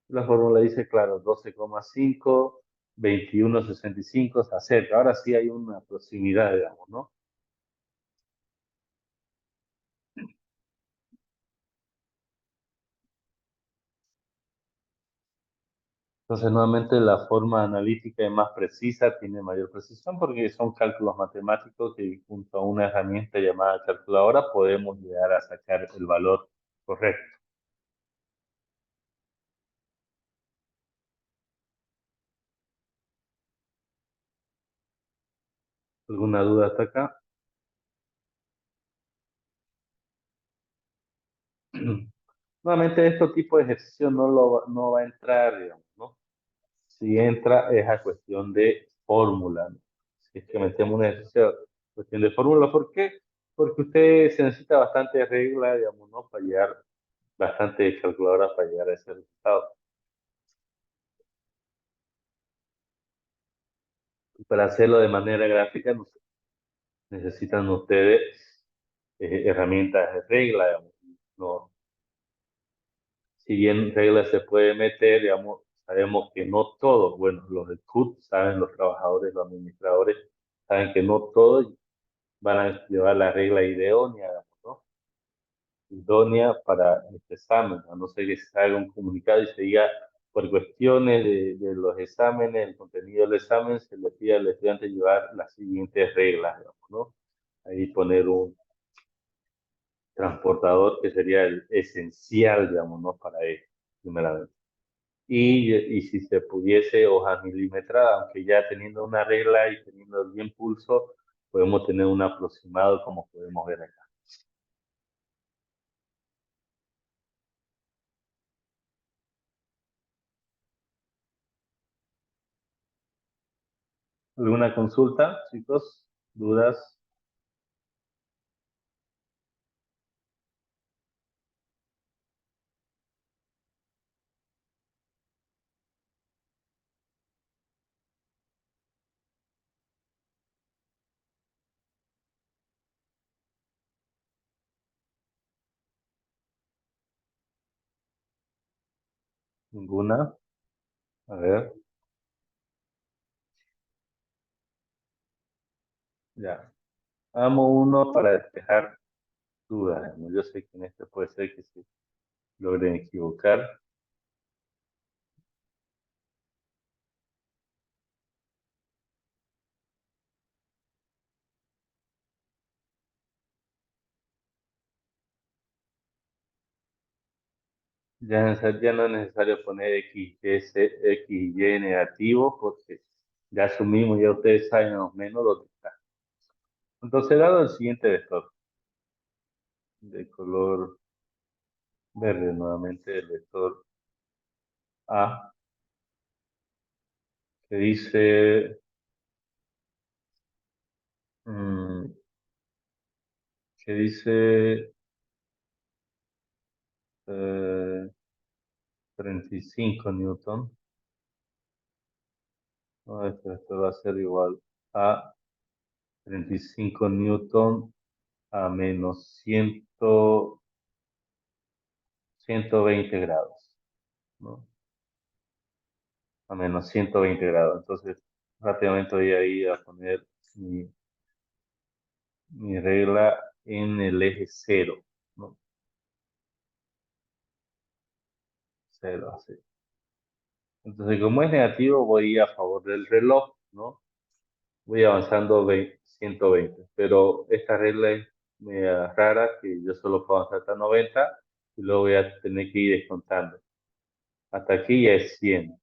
S1: La fórmula dice, claro, 12,5, 21,65, se acerca. Ahora sí hay una proximidad, digamos, ¿no? Entonces, nuevamente, la forma analítica es más precisa, tiene mayor precisión, porque son cálculos matemáticos que junto a una herramienta llamada calculadora podemos llegar a sacar el valor correcto. ¿Alguna duda hasta acá? Nuevamente, este tipo de ejercicio no va a entrar, digamos, ¿no? Si entra es a cuestión de fórmula, ¿no? Si es que metemos un ejercicio cuestión de fórmula, ¿por qué? Porque usted se necesita bastante regla, digamos, ¿no? Para llegar, bastante calculadora para llegar a ese resultado. Y para hacerlo de manera gráfica, necesitan ustedes herramientas de regla, digamos, ¿no? Si bien regla se puede meter, digamos, sabemos que no todos, bueno, los del CUT saben, los trabajadores, los administradores, saben que no todos van a llevar la regla idónea, ¿no? Idónea para este examen, a no ser que se haga un comunicado y se diga, por cuestiones de los exámenes, el contenido del examen, se le pide al estudiante llevar las siguientes reglas, digamos, ¿no? Ahí poner un transportador que sería el esencial, digamos, ¿no? Para él, primeramente. Y si se pudiese hojas milimetradas, aunque ya teniendo una regla y teniendo el bien pulso, podemos tener un aproximado como podemos ver acá. ¿Alguna consulta, chicos? ¿Dudas? ¿Ninguna? A ver, ya. Hagamos uno para despejar dudas. Yo sé que en este puede ser que se logren equivocar. Ya no es necesario poner X, Y negativo porque ya asumimos, ya ustedes saben más o menos dónde está. Entonces, dado el siguiente vector de color verde, nuevamente el vector A, que dice, mm, que dice 35 newton. No, esto va a ser igual a 35 newton a menos 120 grados, ¿no? A menos 120 grados. Entonces, rápidamente voy a ir a poner mi regla en el eje cero, ¿no? Cero, así. Entonces, como es negativo, voy a favor del reloj, ¿no? Voy avanzando 120, pero esta regla es media rara, que yo solo puedo avanzar hasta 90 y luego voy a tener que ir descontando. Hasta aquí ya es 100,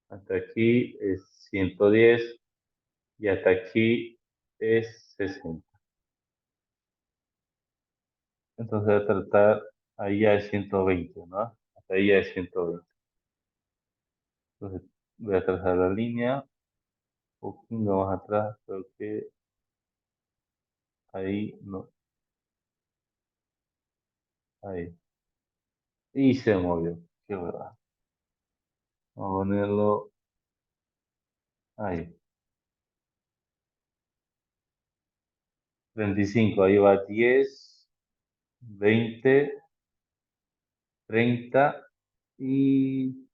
S1: hasta aquí es 110 y hasta aquí es 60. Entonces voy a tratar, ahí ya es 120, ¿no? Hasta ahí ya es 120. Entonces voy a trazar la línea, un poquito más atrás, creo que ahí, no, ahí. Y se movió, qué verdad. Vamos a ponerlo ahí. 35, ahí va 10, 20, 30 y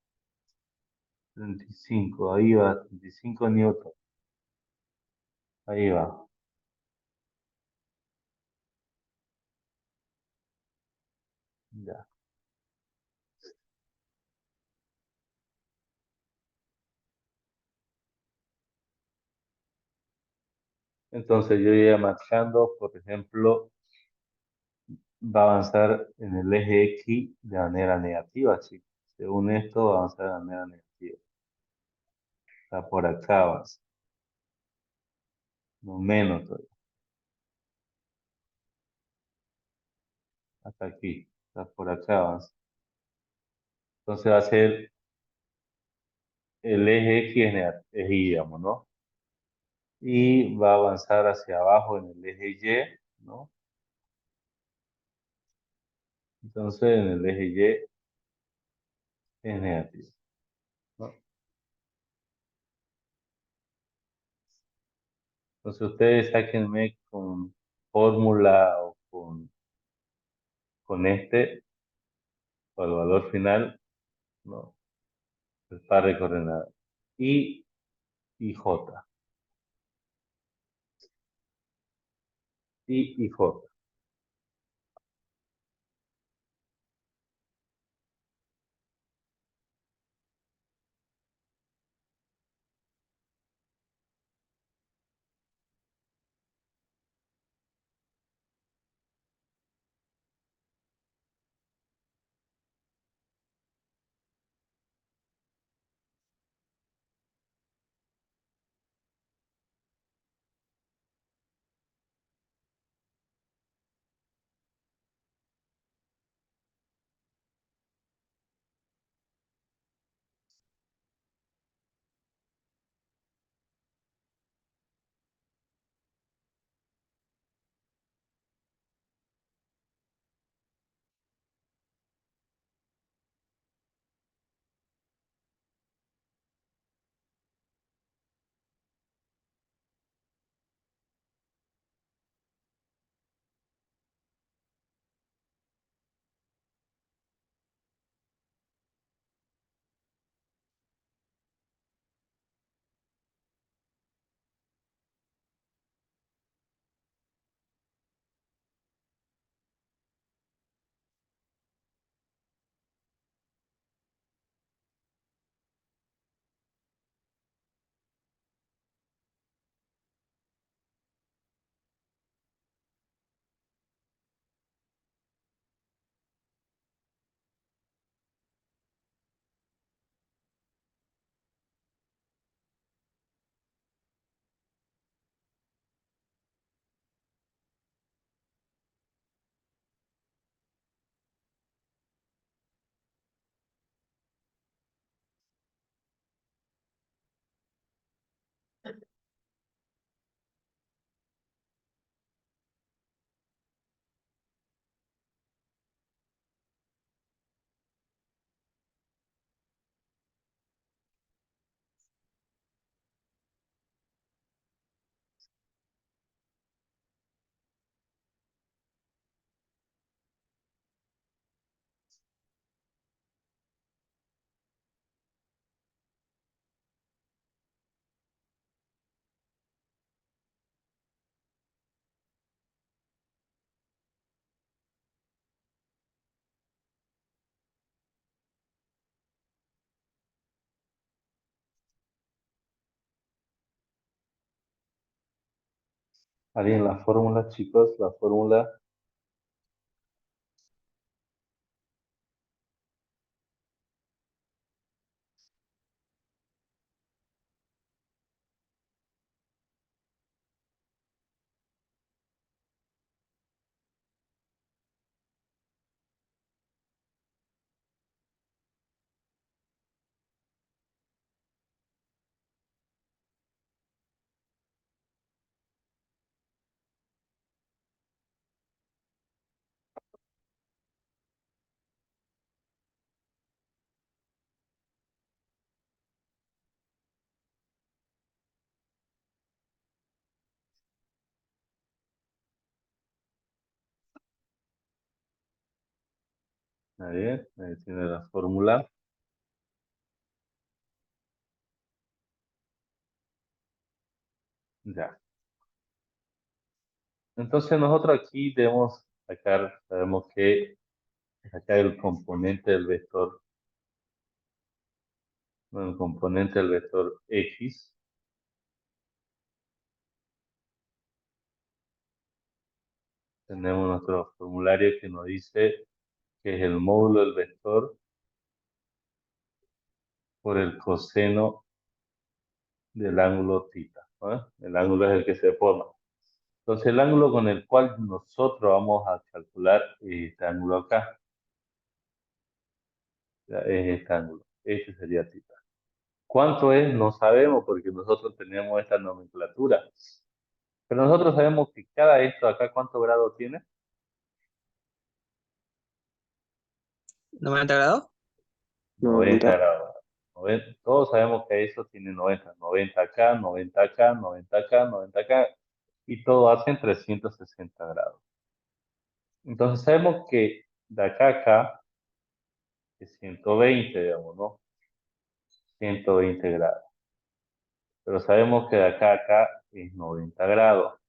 S1: 35, ahí va 35 newton, ahí va, ya. Entonces yo iría marcando, por ejemplo, va a avanzar en el eje X de manera negativa, chicos. Según esto, va a avanzar de manera negativa. Está por acá avanza, no menos todavía, hasta aquí, está por acá avanza. Entonces va a ser el eje X es Y, digamos, ¿no? Y va a avanzar hacia abajo en el eje Y, ¿no? Entonces en el eje Y es negativo, ¿no? Entonces ustedes sáquenme con fórmula o con este, o el valor final, ¿no? El par de coordenadas. Y J. Y J. Harían la fórmula, chicos, la fórmula. Ahí tiene la fórmula. Ya. Entonces nosotros aquí debemos sacar, sabemos que sacar el componente del vector, bueno, el componente del vector X. Tenemos nuestro formulario que nos dice que es el módulo del vector por el coseno del ángulo θ, ¿no? El ángulo es el que se forma. Entonces el ángulo con el cual nosotros vamos a calcular este ángulo acá, ya, es este ángulo, este sería θ. ¿Cuánto es? No sabemos porque nosotros tenemos esta nomenclatura. Pero nosotros sabemos que cada esto acá, ¿cuántos grados tiene?
S2: 90 grados.
S1: 90
S3: 90.
S1: grados. Todos sabemos que eso tiene 90. 90 acá, 90 acá, 90 acá, 90 acá. Y todo hacen 360 grados. Entonces sabemos que de acá a acá es 120, digamos, ¿no? 120 grados. Pero sabemos que de acá a acá es 90 grados.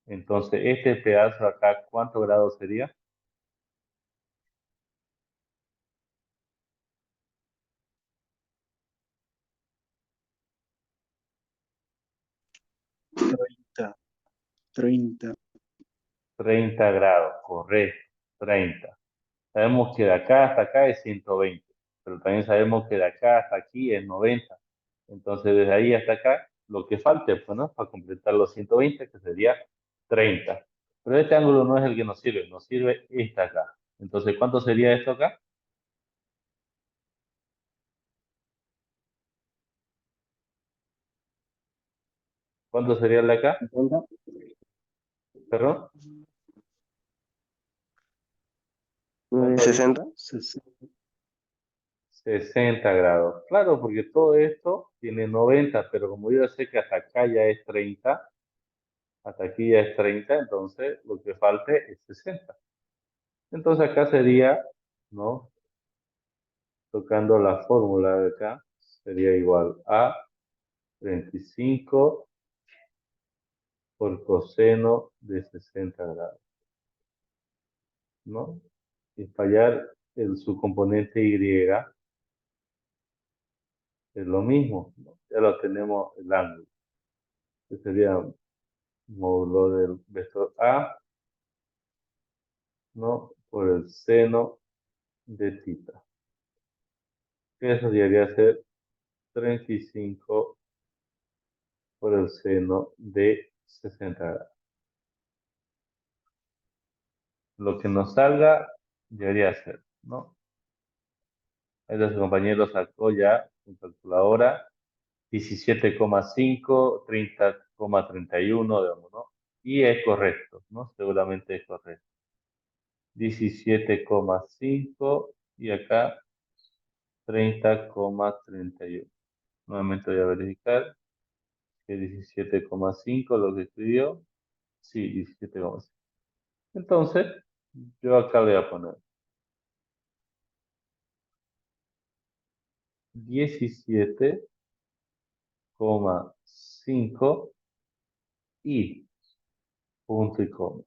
S1: Entonces, este pedazo acá, ¿cuántos grados sería?
S4: 30.
S1: 30 grados, correcto, 30. Sabemos que de acá hasta acá es 120, pero también sabemos que de acá hasta aquí es 90. Entonces, desde ahí hasta acá, lo que falte, pues, ¿no? Para completar los 120, que sería 30. Pero este ángulo no es el que nos sirve este acá. Entonces, ¿cuánto sería esto acá? ¿Cuánto sería el de acá?
S3: 50.
S1: ¿Perdón? ¿Cuánto dice?
S3: 60.
S1: 60 grados. Claro, porque todo esto tiene 90, pero como yo sé que hasta acá ya es 30, hasta aquí ya es 30, entonces lo que falte es 60. Entonces acá sería, ¿no? Tocando la fórmula de acá, sería igual a 35 por coseno de 60 grados, ¿no? Y fallar su componente Y es lo mismo, ¿no? Ya lo tenemos el ángulo. Que sería módulo del vector A, ¿no? Por el seno de θ. Eso debería ser 35 por el seno de 60 grados. Lo que nos salga debería ser, ¿no? Ahí su compañero sacó ya en calculadora 17,5, 30,31, digamos, ¿no? Y es correcto, ¿no? Seguramente es correcto. 17,5 y acá 30,31. Nuevamente voy a verificar que 17,5 lo que escribió. Sí, 17,5. Entonces, yo acá le voy a poner 17,5 y punto y coma.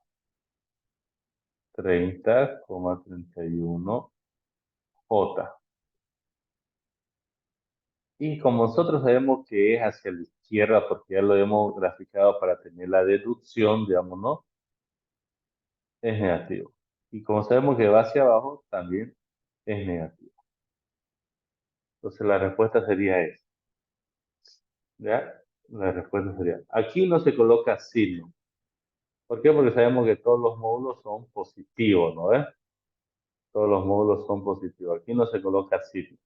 S1: 30,31 J. Y como nosotros sabemos que es hacia la izquierda, porque ya lo hemos graficado para tener la deducción, digamos, ¿no? Es negativo. Y como sabemos que va hacia abajo, también es negativo. Entonces la respuesta sería esa. ¿Ya? La respuesta sería, aquí no se coloca signo. ¿Por qué? Porque sabemos que todos los módulos son positivos, ¿no ves? Todos los módulos son positivos. Aquí no se coloca signo.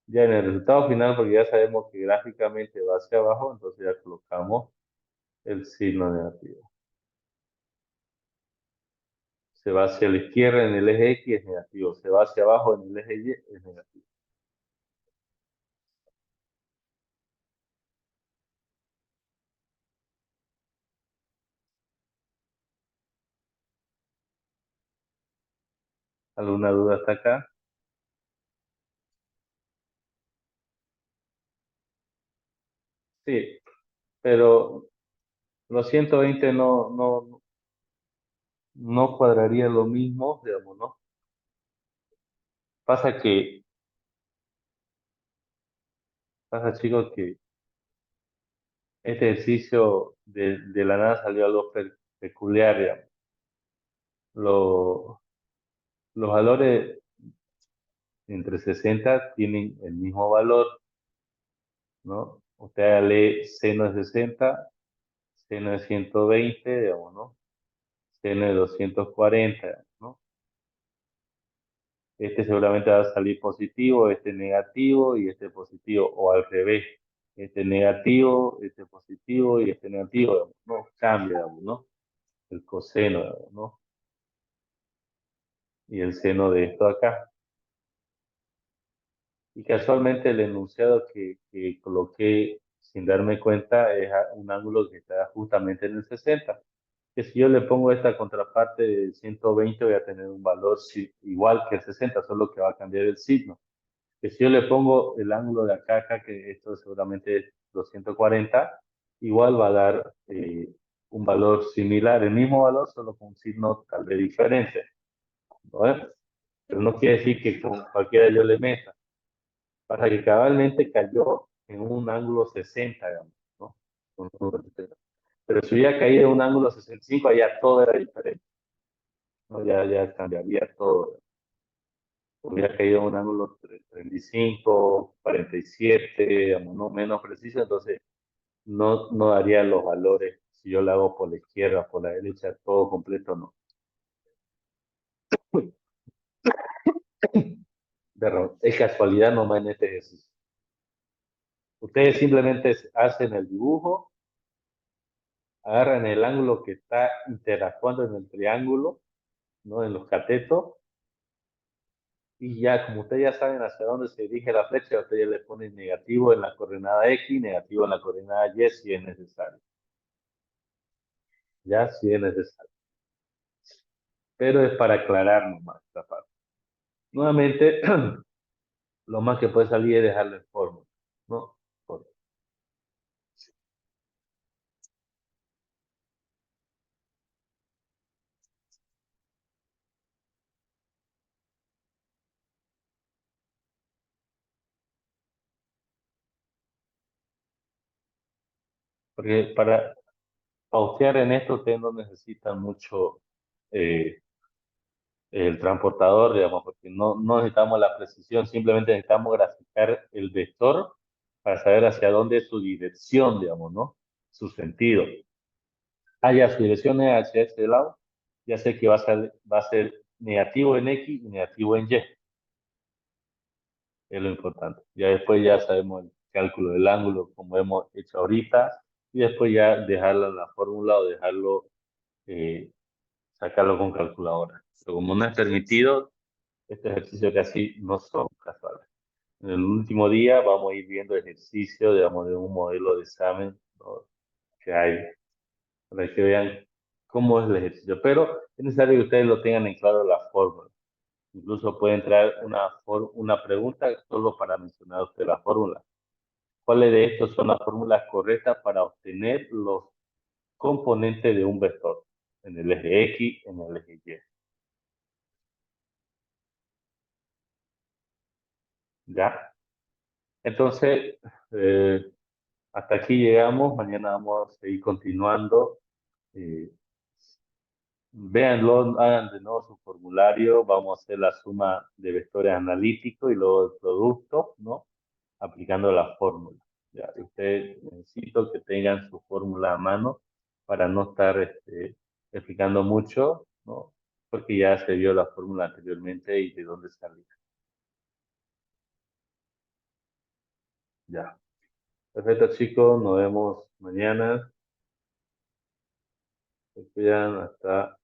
S1: Ya en el resultado final, porque ya sabemos que gráficamente va hacia abajo, entonces ya colocamos el signo negativo. Se va hacia la izquierda en el eje X es negativo. Se va hacia abajo en el eje Y es negativo. ¿Alguna duda hasta acá? Sí, pero los 120 no cuadraría lo mismo, digamos, ¿no? Pasa que, pasa chicos que este ejercicio de la nada salió algo peculiar, digamos. Lo- los valores entre 60 tienen el mismo valor, ¿no? Usted lee seno de 60, seno de 120, digamos, ¿no? Seno de 240, ¿no? Este seguramente va a salir positivo, este negativo y este positivo, o al revés. Este negativo, este positivo y este negativo, digamos, ¿no? Cambia, digamos, ¿no? El coseno, digamos, ¿no? Y el seno de esto acá. Y casualmente el enunciado que coloqué sin darme cuenta es un ángulo que está justamente en el 60. Que si yo le pongo esta contraparte de 120 voy a tener un valor igual que el 60, solo que va a cambiar el signo. Que si yo le pongo el ángulo de acá, que esto seguramente es 240, igual va a dar un valor similar, el mismo valor, solo con un signo tal vez diferente, ¿no? Pero no quiere decir que con cualquiera yo le meta. Pasa que cabalmente cayó en un ángulo 60, digamos, ¿no? Pero si hubiera caído en un ángulo 65, allá todo era diferente, ¿no? Ya cambiaría todo. Hubiera caído en un ángulo 35, 47, digamos, ¿no? Menos preciso, entonces no daría los valores si yo lo hago por la izquierda, por la derecha, todo completo, no. Pero es casualidad nomás en este ejercicio. Ustedes simplemente hacen el dibujo, agarran el ángulo que está interactuando en el triángulo, ¿no? En los catetos, y ya, como ustedes ya saben hacia dónde se dirige la flecha, ustedes ya le ponen negativo en la coordenada X, negativo en la coordenada Y si es necesario. Ya, si es necesario. Pero es para aclarar nomás esta parte. Nuevamente, lo más que puede salir es dejarlo en forma, ¿no? Porque para pautear en esto ustedes no necesitan mucho eh, el transportador, digamos, porque no necesitamos la precisión, simplemente necesitamos graficar el vector para saber hacia dónde es su dirección, digamos, ¿no? Su sentido. Ya su dirección es hacia este lado, ya sé que va a ser negativo en X y negativo en Y, es lo importante. Ya después ya sabemos el cálculo del ángulo, como hemos hecho ahorita, y después ya dejarlo en la fórmula o dejarlo, eh, sacarlo con calculadora. Pero como no es permitido, este ejercicio casi no son casuales. En el último día vamos a ir viendo ejercicios, digamos, de un modelo de examen, ¿no? Que hay, para que vean cómo es el ejercicio. Pero es necesario que ustedes lo tengan en claro la fórmula. Incluso puede entrar una pregunta solo para mencionar a usted la fórmula. ¿Cuáles de estos son las fórmulas correctas para obtener los componentes de un vector? En el eje X, en el eje Y. ¿Ya? Entonces, eh, hasta aquí llegamos, mañana vamos a seguir continuando. Eh, Véanlo, hagan de nuevo su formulario, vamos a hacer la suma de vectores analíticos y luego el producto, ¿no? Aplicando la fórmula. Ya, ustedes necesito que tengan su fórmula a mano para no estar explicando mucho, ¿no? Porque ya se vio la fórmula anteriormente y de dónde salió. Ya. Perfecto, chicos, nos vemos mañana. Se cuidan, hasta